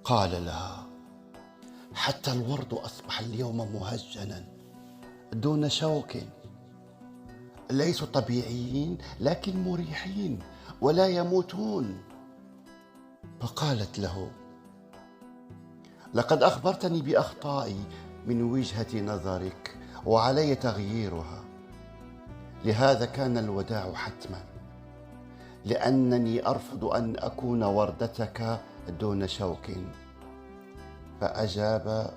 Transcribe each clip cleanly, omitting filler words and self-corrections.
قال لها: حتى الورد أصبح اليوم مهجنا دون شوك، ليسوا طبيعيين لكن مريحين ولا يموتون. فقالت له: لقد أخبرتني بأخطائي من وجهة نظرك وعلي تغييرها، لهذا كان الوداع حتما، لأنني أرفض أن أكون وردتك دون شوك. فأجاب: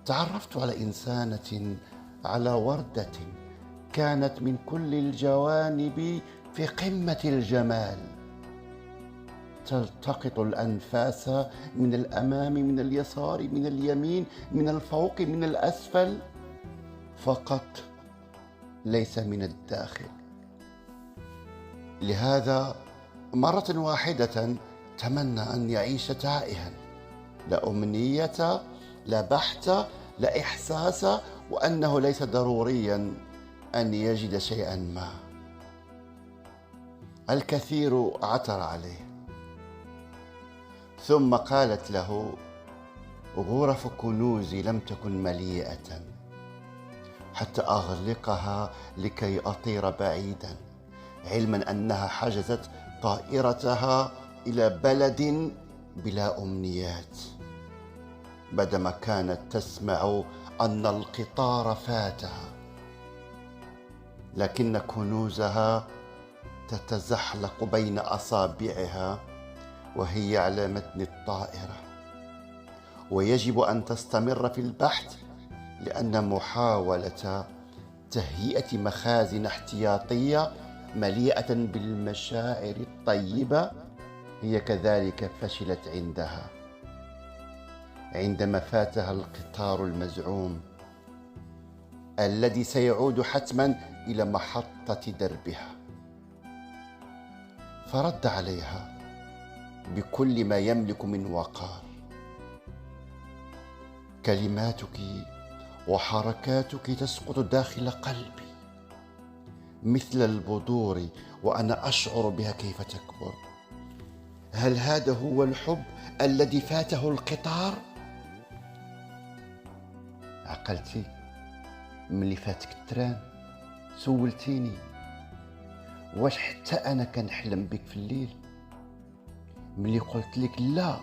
تعرفت على إنسانة، على وردة كانت من كل الجوانب في قمة الجمال، تلتقط الأنفاس من الأمام، من اليسار، من اليمين، من الفوق، من الأسفل، فقط ليس من الداخل. لهذا مرة واحدة تمنى أن يعيش تائها، لا أمنية، لا بحث، لا إحساس، وأنه ليس ضروريا أن يجد شيئا ما. الكثير عثر عليه. ثم قالت له: غرف كنوزي لم تكن مليئة حتى أغلقها لكي أطير بعيدا، علما أنها حجزت طائرتها إلى بلد بلا أمنيات، بعدما كانت تسمع أن القطار فاتها، لكن كنوزها تتزحلق بين أصابعها وهي على متن الطائرة، ويجب أن تستمر في البحث، لأن محاولة تهيئة مخازن احتياطية مليئة بالمشاعر الطيبة هي كذلك فشلت عندها عندما فاتها القطار المزعوم الذي سيعود حتما إلى محطة دربها. فرد عليها بكل ما يملك من وقار: كلماتك وحركاتك تسقط داخل قلبي مثل البذور وأنا أشعر بها كيف تكبر. هل هذا هو الحب الذي فاته القطار؟ عقلتي ملي فاتك التران سولتيني واش حتى أنا كنحلم بك في الليل؟ ملي قلت لك لا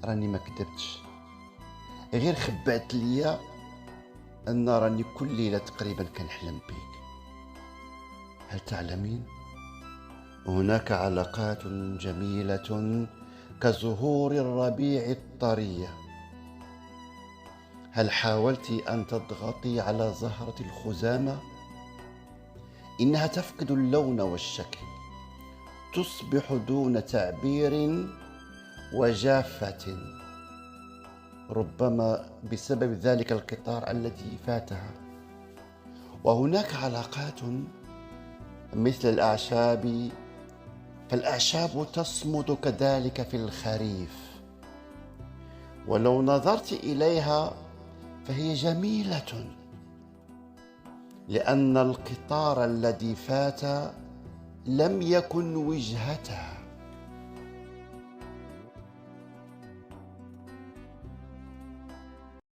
راني ما كذبتش، غير خبأت ليا أن راني كل ليلة تقريبا كنحلم بك. هل تعلمين هناك علاقات جميلة كزهور الربيع الطرية؟ هل حاولت أن تضغطي على زهرة الخزامة؟ إنها تفقد اللون والشكل، تصبح دون تعبير وجافة، ربما بسبب ذلك القطار الذي فاتها. وهناك علاقات مثل الأعشاب، فالأعشاب تصمد كذلك في الخريف، ولو نظرت إليها فهي جميلة، لأن القطار الذي فات لم يكن وجهتها،